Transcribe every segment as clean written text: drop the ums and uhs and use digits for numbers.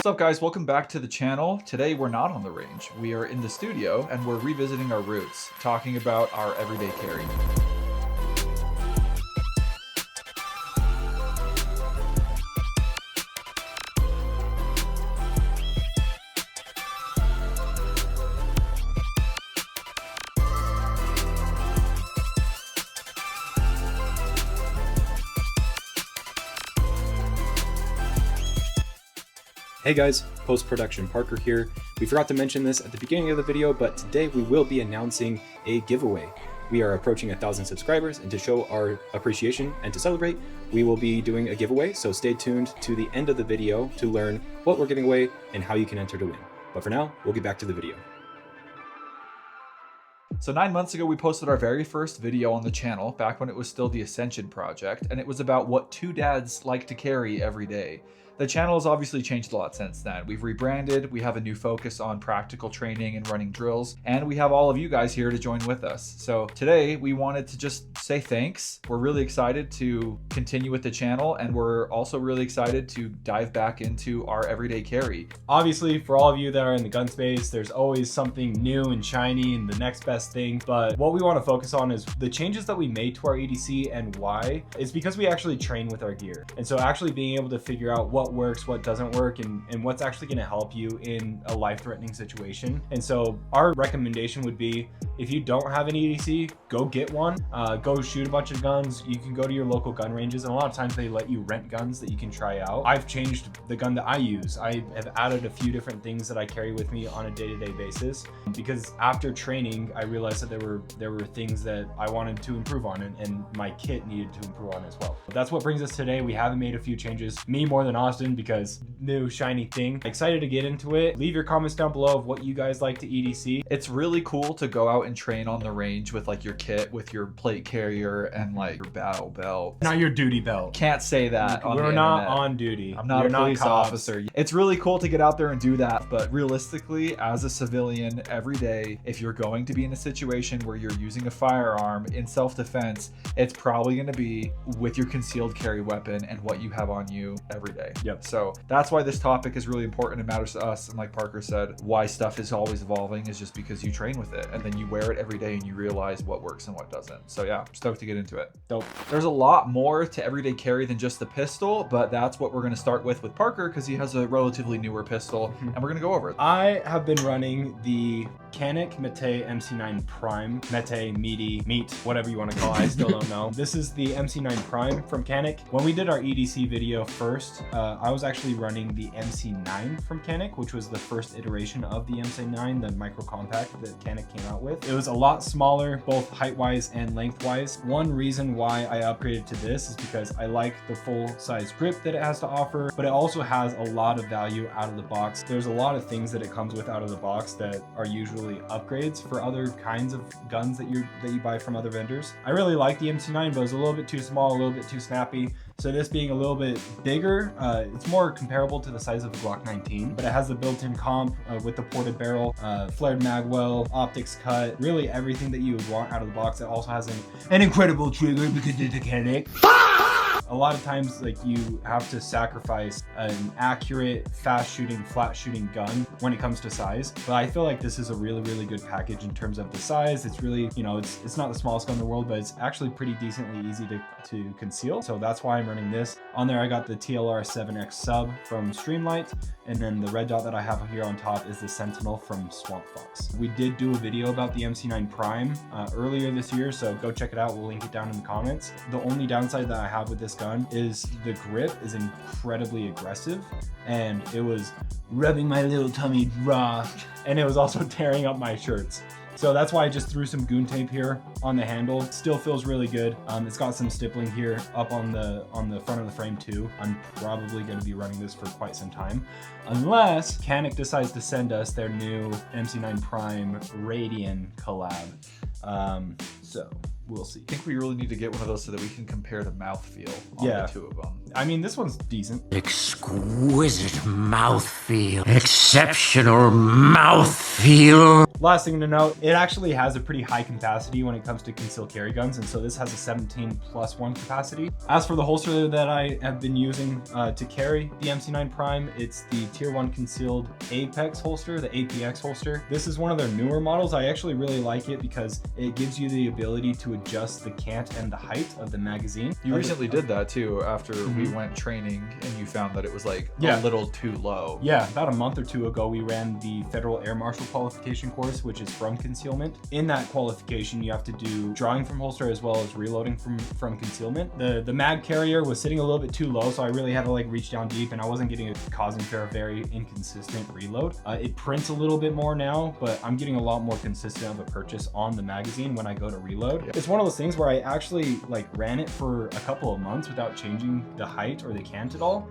What's up guys, welcome back to the channel. Today we're not on the range, we are in the studio and we're revisiting our roots, talking about our everyday carry. Hey guys, post-production Parker here. We forgot to mention this at the beginning of the video, but today we will be announcing a giveaway. We are approaching 1,000 subscribers, and to show our appreciation and to celebrate, we will be doing a giveaway, so stay tuned to the end of the video to learn what we're giving away and how you can enter to win. But for now, we'll get back to the video. So 9 months ago, we posted our very first video on the channel, back when it was still the Ascension project, and it was about what two dads like to carry every day. The channel has obviously changed a lot since then. We've rebranded, we have a new focus on practical training and running drills, and we have all of you guys here to join with us. So today we wanted to just say thanks. We're really excited to continue with the channel, and we're also really excited to dive back into our everyday carry. Obviously, for all of you that are in the gun space, there's always something new and shiny and the next best thing. But what we want to focus on is the changes that we made to our EDC and why. It's because we actually train with our gear. And so actually being able to figure out what works, what doesn't work, and what's actually going to help you in a life-threatening situation. And so our recommendation would be, if you don't have an EDC, go get one, go shoot a bunch of guns. You can go to your local gun ranges, and a lot of times they let you rent guns that you can try out. I've changed the gun that I use. I have added a few different things that I carry with me on a day-to-day basis, because after training, I realized that there were things that I wanted to improve on, and my kit needed to improve on as well. But that's what brings us today. We haven't made a few changes, me more than Austin, because new shiny thing. Excited to get into it. Leave your comments down below of what you guys like to EDC. It's really cool to go out and train on the range with like your kit, with your plate carrier and like your battle belt. Not your duty belt. Can't say that on the We're not internet. on duty. I'm not You're a police cops. officer. It's really cool to get out there and do that, but realistically, as a civilian, every day, if you're going to be in a situation where you're using a firearm in self-defense, it's probably going to be with your concealed carry weapon and what you have on you every day. Yep. So that's why this topic is really important. It matters to us, and like Parker said, why stuff is always evolving is just because you train with it, and then you wear it every day and you realize what works and what doesn't. So yeah, stoked to get into it. Dope. There's a lot more to everyday carry than just the pistol, but that's what we're going to start with Parker, because he has a relatively newer pistol, and we're going to go over it. I have been running the Canik Mete MC9 Prime, Mete, Meat, whatever you want to call it, I still don't know. This is the MC9 Prime from Canik. When we did our EDC video first, I was actually running the MC9 from Canik, which was the first iteration of the MC9, the micro compact that Canik came out with. It was a lot smaller, both height-wise and length-wise. One reason why I upgraded to this is because I like the full-size grip that it has to offer, but it also has a lot of value out of the box. There's a lot of things that it comes with out of the box that are usually upgrades for other kinds of guns that you buy from other vendors. I really like the MC9, but it was a little bit too small, a little bit too snappy. So this being a little bit bigger, it's more comparable to the size of the Glock 19, but it has the built-in comp with the ported barrel, flared magwell, optics cut, really everything that you would want out of the box. It also has an incredible trigger because it's a Canik. A lot of times, like, you have to sacrifice an accurate, fast shooting, flat shooting gun when it comes to size. But I feel like this is a really, really good package in terms of the size. It's really, you know, it's not the smallest gun in the world, but it's actually pretty decently easy to conceal. So that's why I'm running this. On there, I got the TLR 7X sub from Streamlight. And then the red dot that I have here on top is the Sentinel from Swamp Fox. We did do a video about the MC9 Prime earlier this year, so go check it out. We'll link it down in the comments. The only downside that I have with this gun is the grip is incredibly aggressive, and it was rubbing my little tummy raw, and it was also tearing up my shirts. So that's why I just threw some goon tape here on the handle. It still feels really good. It's got some stippling here up on the front of the frame too. I'm probably going to be running this for quite some time, unless Canik decides to send us their new MC9 Prime Radian collab. So we'll see. I think we really need to get one of those so that we can compare the mouthfeel on Yeah. the two of them. I mean, this one's decent. Exquisite mouthfeel. Exceptional mouthfeel. Last thing to note, it actually has a pretty high capacity when it comes to concealed carry guns, and so this has a 17+1 capacity. As for the holster that I have been using to carry the MC9 Prime, it's the Tier 1 Concealed Apex holster, the APX holster. This is one of their newer models. I actually really like it because it gives you the ability to adjust the cant and the height of the magazine. You recently did that too after we went training and you found that it was like a little too low. Yeah, about a month or two ago, we ran the Federal Air Marshal qualification course, which is from concealment. In that qualification, you have to do drawing from holster as well as reloading from concealment. The mag carrier was sitting a little bit too low, so I really had to like reach down deep, and I wasn't getting causing for a very inconsistent reload. It prints a little bit more now, but I'm getting a lot more consistent of a purchase on the magazine when I go to reload. Yeah. It's one of those things where I actually like ran it for a couple of months without changing the height or the cant at all.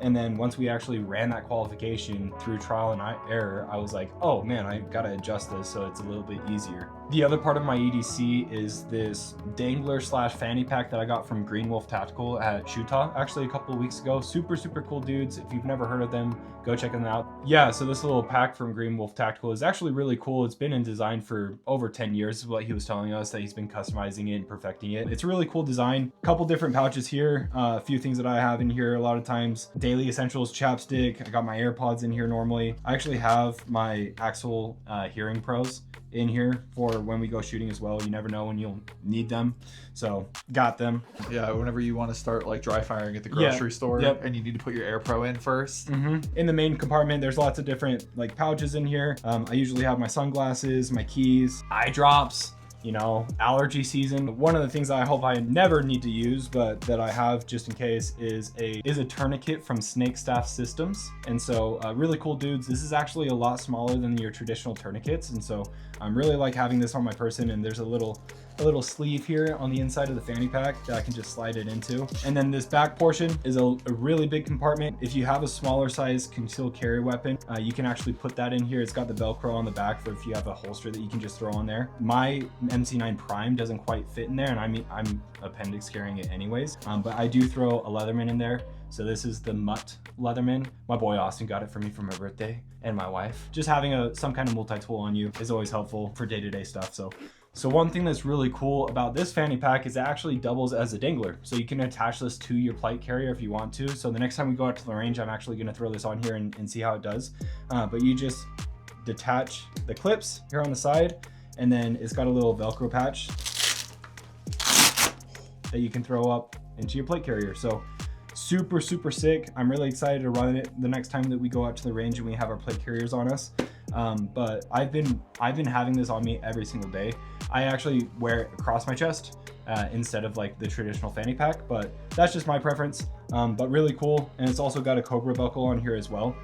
And then once we actually ran that qualification through trial and error, I was like, oh man, I gotta adjust this so it's a little bit easier. The other part of my EDC is this dangler / fanny pack that I got from Green Wolf Tactical at Shootaw actually a couple of weeks ago. Super cool dudes. If you've never heard of them, go check them out. Yeah, so this little pack from Green Wolf Tactical is actually really cool. It's been in design for over 10 years is what he was telling us, that he's been customizing it and perfecting it. It's a really cool design. Couple different pouches here, a few things that I have in here a lot of times. Daily Essentials chapstick. I got my AirPods in here normally. I actually have my Axel Hearing Pros in here for when we go shooting as well. You never know when you'll need them, so got them. Yeah, whenever you want to start like dry firing at the grocery store and you need to put your Air Pro in first. In the main compartment, there's lots of different like pouches in here. I usually have my sunglasses, my keys, eye drops, you know, allergy season. One of the things I hope I never need to use, but that I have just in case, is a tourniquet from Snake Staff Systems. And so really cool dudes. This is actually a lot smaller than your traditional tourniquets, and so I'm really like having this on my person. And there's a little sleeve here on the inside of the fanny pack that I can just slide it into. And then this back portion is a really big compartment. If you have a smaller size concealed carry weapon, you can actually put that in here. It's got the Velcro on the back for if you have a holster that you can just throw on there. My MC9 Prime doesn't quite fit in there, and I'm appendix carrying it anyways, but I do throw a Leatherman in there. So this is the Mutt Leatherman. My boy Austin got it for me for my birthday, and my wife. Just having some kind of multi-tool on you is always helpful for day-to-day stuff. So one thing that's really cool about this fanny pack is it actually doubles as a dangler. So you can attach this to your plight carrier if you want to. So the next time we go out to the range, I'm actually gonna throw this on here and see how it does. But you just detach the clips here on the side, and then it's got a little Velcro patch that you can throw up into your plate carrier. So super sick. I'm really excited to run it the next time that we go out to the range and we have our plate carriers on us. But I've been having this on me every single day. I actually wear it across my chest instead of like the traditional fanny pack, but that's just my preference. But really cool. And it's also got a Cobra buckle on here as well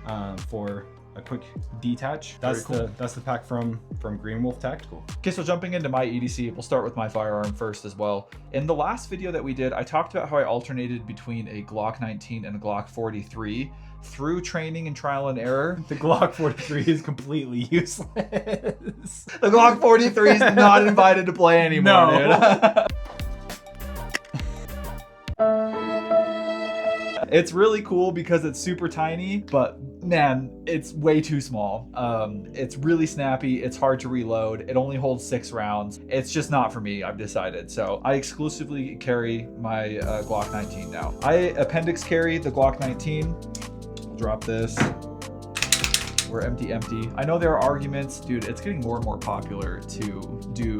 for a quick detach. That's cool. That's the pack from Green Wolf Tactical. Okay, so jumping into my EDC, we'll start with my firearm first as well. In the last video that we did, I talked about how I alternated between a Glock 19 and a Glock 43 through training and trial and error. The Glock 43 is completely useless. The Glock 43 is not invited to play anymore, dude. It's really cool because it's super tiny, but man, it's way too small. It's really snappy. It's hard to reload. It only holds 6 rounds. It's just not for me, I've decided. So I exclusively carry my Glock 19 now. I appendix carry the Glock 19. Drop this. We're empty. I know there are arguments, dude, it's getting more and more popular to do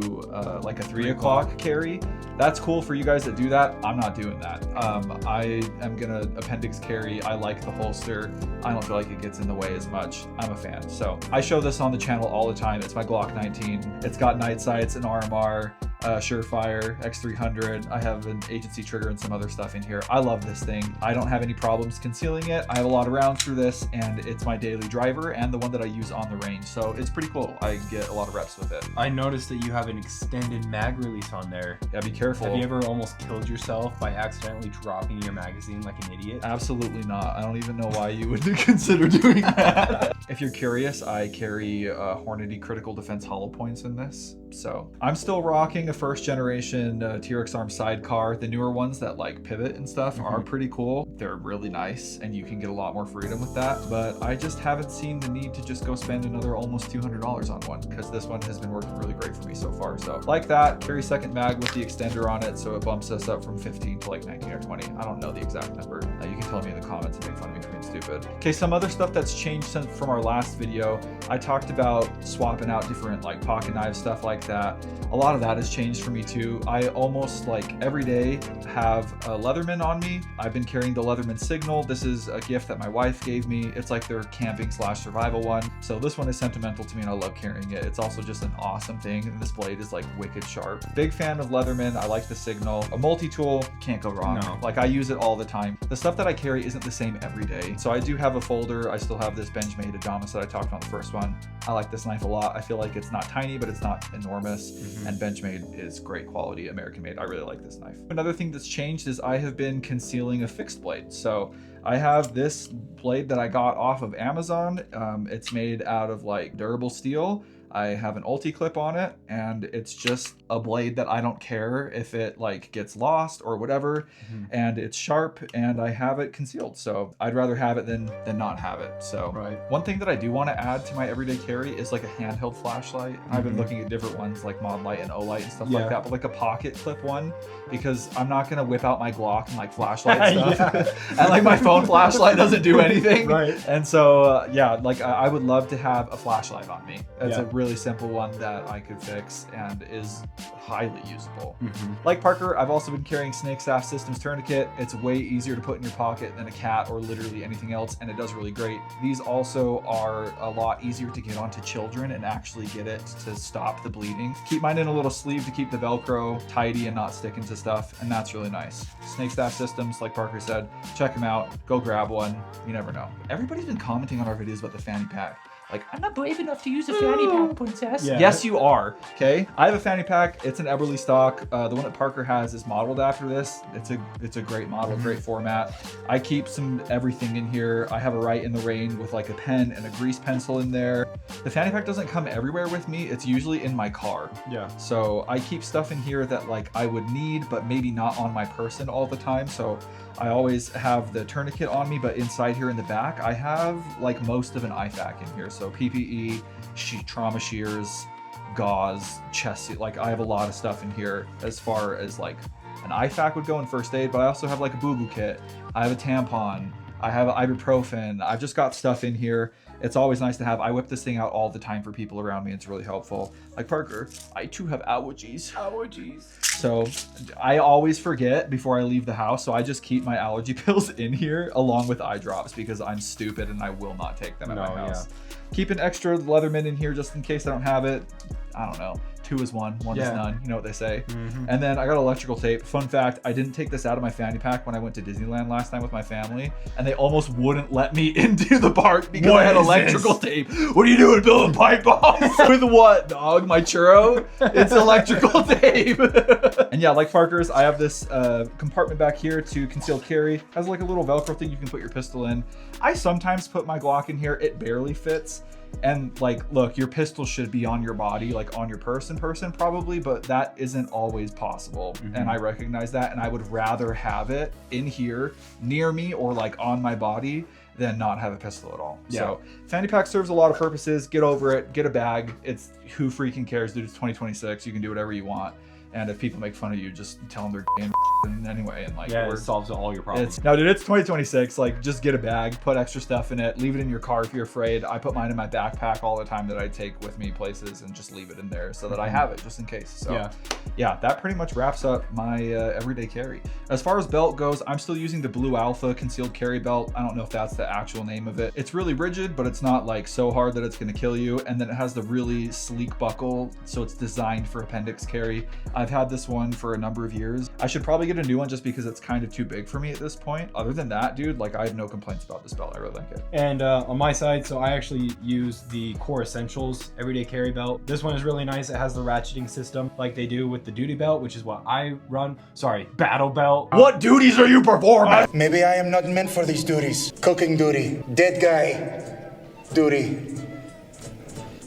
like a 3 o'clock carry. That's cool for you guys that do that. I'm not doing that. I am gonna appendix carry. I like the holster. I don't feel like it gets in the way as much. I'm a fan. So I show this on the channel all the time. It's my Glock 19. It's got night sights, an RMR, Surefire, X300. I have an agency trigger and some other stuff in here. I love this thing. I don't have any problems concealing it. I have a lot of rounds through this, and it's my daily driver and the one that I use on the range. So it's pretty cool. I get a lot of reps with it. I noticed that you have an extended mag release on there. Yeah, be careful. Have you ever almost killed yourself by accidentally dropping your magazine like an idiot? Absolutely not. I don't even know why you would consider doing that. If you're curious, I carry Hornady Critical Defense hollow points in this. So I'm still rocking using a first generation T-Rex arm sidecar. The newer ones that like pivot and stuff are pretty cool. They're really nice and you can get a lot more freedom with that. But I just haven't seen the need to just go spend another almost $200 on one because this one has been working really great for me so far. So like that, carry second mag with the extender on it. So it bumps us up from 15 to like 19 or 20. I don't know the exact number. You can tell me in the comments and make fun of me for being stupid. Okay, some other stuff that's changed since from our last video. I talked about swapping out different like pocket knives, stuff like that. A lot of that has changed for me too. I almost like every day have a Leatherman on me. I've been carrying the Leatherman Signal. This is a gift that my wife gave me. It's like their camping / survival one. So this one is sentimental to me and I love carrying it. It's also just an awesome thing. And this blade is like wicked sharp. Big fan of Leatherman. I like the Signal. A multi-tool, can't go wrong. No. Like I use it all the time. The stuff that I carry isn't the same every day. So I do have a folder. I still have this Benchmade Adamas that I talked about the first one. I like this knife a lot. I feel like it's not tiny, but it's not enormous. And Benchmade is great quality, American made. I really like this knife. Another thing that's changed is I have been concealing a fixed blade. So I have this blade that I got off of Amazon. It's made out of like durable steel. I have an ulti clip on it and it's just a blade that I don't care if it like gets lost or whatever. And it's sharp and I have it concealed. So I'd rather have it than not have it. So one thing that I do want to add to my everyday carry is like a handheld flashlight. I've been looking at different ones like Mod Light and O-Light and stuff like that, but like a pocket clip one, because I'm not going to whip out my Glock and like flashlight stuff. And like my phone flashlight doesn't do anything. And so yeah, like I would love to have a flashlight on me. It's a really simple one that I could fix and is highly usable. Like Parker, I've also been carrying Snake Staff Systems Tourniquet. It's way easier to put in your pocket than a cat or literally anything else, and it does really great. These also are a lot easier to get onto children and actually get it to stop the bleeding. Keep mine in a little sleeve to keep the Velcro tidy and not sticking to stuff, and that's really nice. Snake Staff Systems, like Parker said, check them out. Go grab one. You never know. Everybody's been commenting on our videos about the fanny pack. Like, I'm not brave enough to use a fanny pack, princess. Yes, you are, okay? I have a fanny pack. It's an Eberly stock. The one that Parker has is modeled after this. It's a great model, great format. I keep some everything in here. I have a Right in the Rain with like a pen and a grease pencil in there. The fanny pack doesn't come everywhere with me. It's usually in my car. So I keep stuff in here that like I would need, but maybe not on my person all the time. So I always have the tourniquet on me, but inside here in the back, I have like most of an IFAK in here. So PPE, trauma shears, gauze, chest, like I have a lot of stuff in here as far as like an IFAK would go in first aid, but I also have like a boo-boo kit. I have a tampon. I have ibuprofen. I've just got stuff in here. It's always nice to have. I whip this thing out all the time for people around me. It's really helpful. Like Parker, I too have allergies. So I always forget before I leave the house. So I just keep my allergy pills in here along with eye drops because I'm stupid and I will not take them at my house. Keep an extra Leatherman in here just in case I don't have it. I don't know. 2 is 1, 1 is none. You know what they say. And then I got electrical tape. Fun fact, I didn't take this out of my fanny pack when I went to Disneyland last time with my family, and they almost wouldn't let me into the park because I had electrical tape. What are you doing, building pipe bombs? With what, dog? My churro? It's electrical tape. And yeah, like Parker's, I have this compartment back here to concealed carry. Has like a little Velcro thing you can put your pistol in. I sometimes put my Glock in here. It barely fits. And like, look, your pistol should be on your body, like on your person probably, but that isn't always possible. And I recognize that, and I would rather have it in here near me or like on my body than not have a pistol at all. So fanny pack serves a lot of purposes. Get over it, get a bag. It's who freaking cares, dude. It's 2026. You can do whatever you want. And if people make fun of you, just tell them they're gay and anyway, and like it solves all your problems. No, dude, it's 2026. Like, just get a bag, put extra stuff in it, leave it in your car if you're afraid. I put mine in my backpack all the time that I take with me places and just leave it in there so that I have it just in case. So yeah, that pretty much wraps up my everyday carry. As far as belt goes, I'm still using the Blue Alpha concealed carry belt. I don't know if that's the actual name of it. It's really rigid, but it's not like so hard that it's going to kill you. And then it has the really sleek buckle, so it's designed for appendix carry. I've had this one for a number of years. I should probably get a new one just because it's kind of too big for me at this point. Other than that, dude, like I have no complaints about this belt. I really like it. And on my side, so I actually use the Core Essentials everyday carry belt. This one is really nice. It has the ratcheting system like they do with the duty belt, which is what I run. Sorry, battle belt. What duties are you performing? Maybe I am not meant for these duties. Cooking duty, dead guy duty.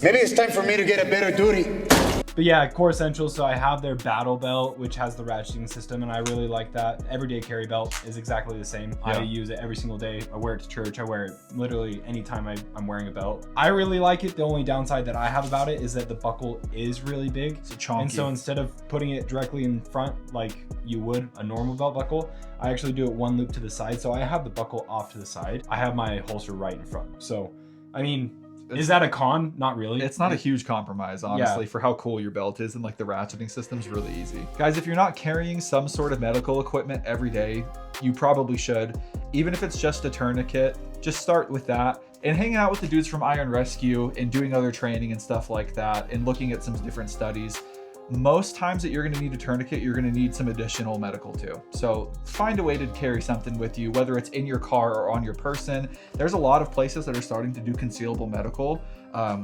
Maybe it's time for me to get a better duty. But yeah, core essentials. So I have their battle belt, which has the ratcheting system, and I really like that. Everyday carry belt is exactly the same. Yeah. I use it every single day. I wear it to church. I wear it literally anytime I'm wearing a belt. I really like it. The only downside that I have about it is that the buckle is really big. It's a chonky. And so instead of putting it directly in front like you would a normal belt buckle, I actually do it one loop to the side. So I have the buckle off to the side. I have my holster right in front. So, I mean, is that a con? Not really. It's not a huge compromise, honestly, for how cool your belt is, and like the ratcheting system's really easy. Guys, if you're not carrying some sort of medical equipment every day, you probably should. Even if it's just a tourniquet, just start with that. And hanging out with the dudes from Iron Rescue and doing other training and stuff like that and looking at some different studies, most times that you're going to need a tourniquet, you're going to need some additional medical too. So find a way to carry something with you, whether it's in your car or on your person. There's a lot of places that are starting to do concealable medical.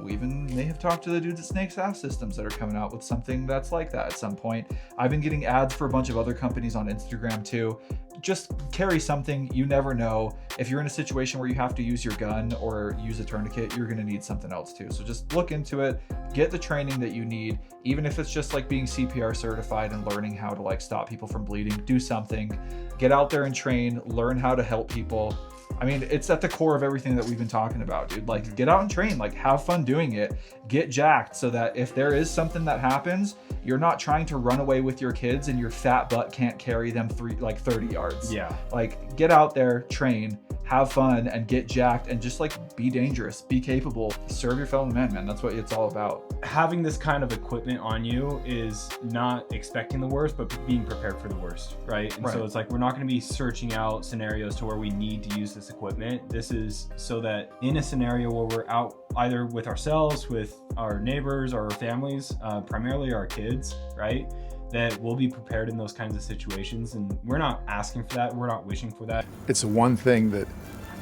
We even may have talked to the dudes at Snake's Ass Systems that are coming out with something that's like that at some point. I've been getting ads for a bunch of other companies on Instagram too. Just carry something. You never know. If you're in a situation where you have to use your gun or use a tourniquet, you're going to need something else too. So just look into it, get the training that you need, even if it's just like being CPR certified and learning how to like stop people from bleeding. Do something, get out there and train, learn how to help people. I mean, it's at the core of everything that we've been talking about, dude. Like, get out and train, like have fun doing it, get jacked so that if there is something that happens, you're not trying to run away with your kids and your fat butt can't carry them 30 yards. Yeah. Like, get out there, train, have fun, and get jacked, and just like be dangerous, be capable, serve your fellow man. That's what it's all about. Having this kind of equipment on you is not expecting the worst, but being prepared for the worst, right? And so it's like, we're not going to be searching out scenarios to where we need to use this equipment. This is so that in a scenario where we're out either with ourselves, with our neighbors, or our families, primarily our kids, right? That we'll be prepared in those kinds of situations. And we're not asking for that. We're not wishing for that. It's the one thing that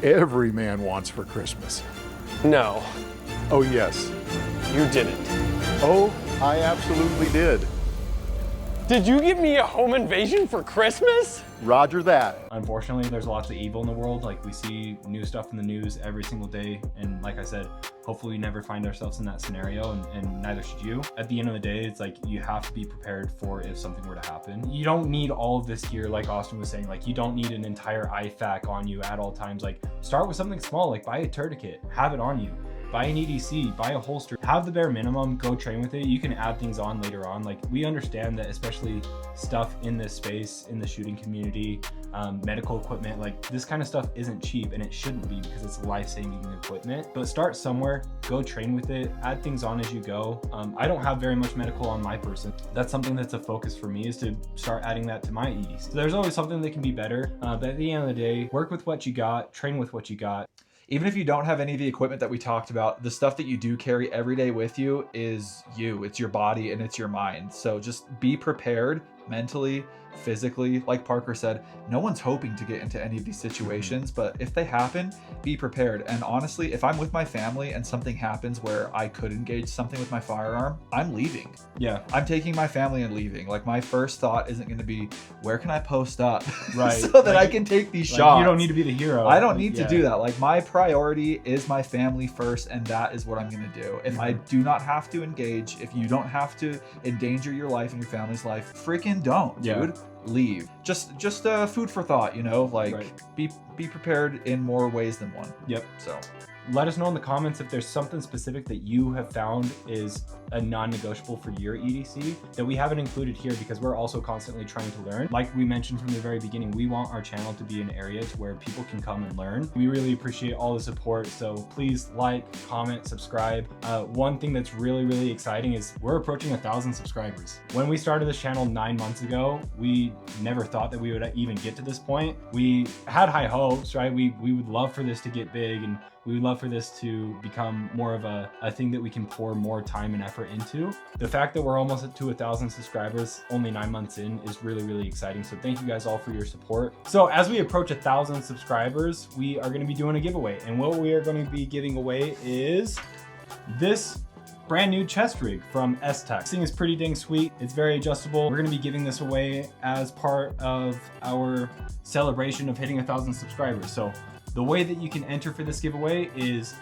every man wants for Christmas. No, Oh, yes. you didn't. Oh, I absolutely did. Did you give me a home invasion for Christmas? Roger that. Unfortunately, there's lots of evil in the world. Like, we see new stuff in the news every single day. And like I said, hopefully we never find ourselves in that scenario, and neither should you. At the end of the day, it's like, you have to be prepared for if something were to happen. You don't need all of this gear, like Austin was saying. Like, you don't need an entire IFAK on you at all times. Like, start with something small, like buy a tourniquet, have it on you. Buy an EDC, buy a holster, have the bare minimum, go train with it. You can add things on later on. Like, we understand that, especially stuff in this space, in the shooting community, medical equipment, like this kind of stuff isn't cheap, and it shouldn't be because it's life-saving equipment. But start somewhere, go train with it, add things on as you go. I don't have very much medical on my person. That's something that's a focus for me, is to start adding that to my EDC. So there's always something that can be better, but at the end of the day, work with what you got, train with what you got. Even if you don't have any of the equipment that we talked about, the stuff that you do carry every day with you is you. It's your body and it's your mind. So just be prepared mentally, physically. Like Parker said, no one's hoping to get into any of these situations, but if they happen, be prepared. And honestly, if I'm with my family and something happens where I could engage something with my firearm, I'm leaving. Yeah. I'm taking my family and leaving. Like, my first thought isn't going to be, where can I post up Right. so that I can take these shots? You don't need to be the hero. I don't need to do that. Like, my priority is my family first, and that is what I'm going to do. If I do not have to engage, if you don't have to endanger your life and your family's life, freaking don't, dude. Leave. Just food for thought, you know? Like, be prepared in more ways than one. Yep. So let us know in the comments if there's something specific that you have found is a non-negotiable for your EDC that we haven't included here, because we're also constantly trying to learn. Like we mentioned from the very beginning, we want our channel to be an area to where people can come and learn. We really appreciate all the support, so please like, comment, subscribe. One thing that's really exciting is we're approaching 1,000 subscribers. When we started this channel 9 months ago, we never thought that we would even get to this point. We had high hopes, right? We would love for this to get big, and we would love for this to become more of a thing that we can pour more time and effort into. The fact that we're almost to 1,000 subscribers only 9 months in is really exciting. So thank you guys all for your support. So as we approach 1,000 subscribers, we are going to be doing a giveaway. And what we are going to be giving away is this brand new chest rig from S-Tech. This thing is pretty dang sweet. It's very adjustable. We're going to be giving this away as part of our celebration of hitting 1,000 subscribers. So the way that you can enter for this giveaway is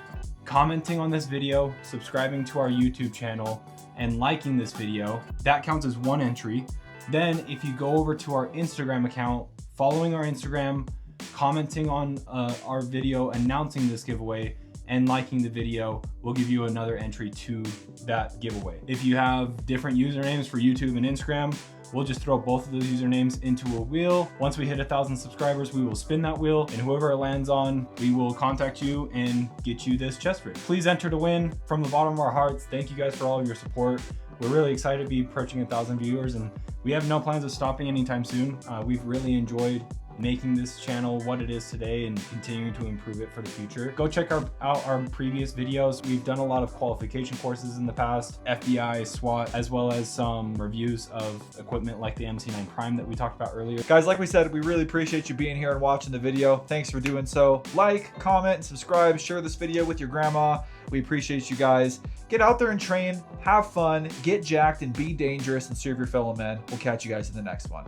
commenting on this video, subscribing to our YouTube channel, and liking this video. That counts as 1 entry. Then if you go over to our Instagram account, following our Instagram, commenting on our video announcing this giveaway, and liking the video will give you another entry to that giveaway. If you have different usernames for YouTube and Instagram, we'll just throw both of those usernames into a wheel. Once we hit 1,000 subscribers, we will spin that wheel, and whoever it lands on, we will contact you and get you this chest rig. Please enter to win. From the bottom of our hearts, thank you guys for all of your support. We're really excited to be approaching 1,000 viewers, and we have no plans of stopping anytime soon. We've really enjoyed making this channel what it is today and continuing to improve it for the future. Go check out our previous videos. We've done a lot of qualification courses in the past, FBI, SWAT, as well as some reviews of equipment like the MC9 Prime that we talked about earlier. Guys, like we said, we really appreciate you being here and watching the video. Thanks for doing so. Like, comment, and subscribe. Share this video with your grandma. We appreciate you guys. Get out there and train, have fun, get jacked, and be dangerous and serve your fellow men. We'll catch you guys in the next one.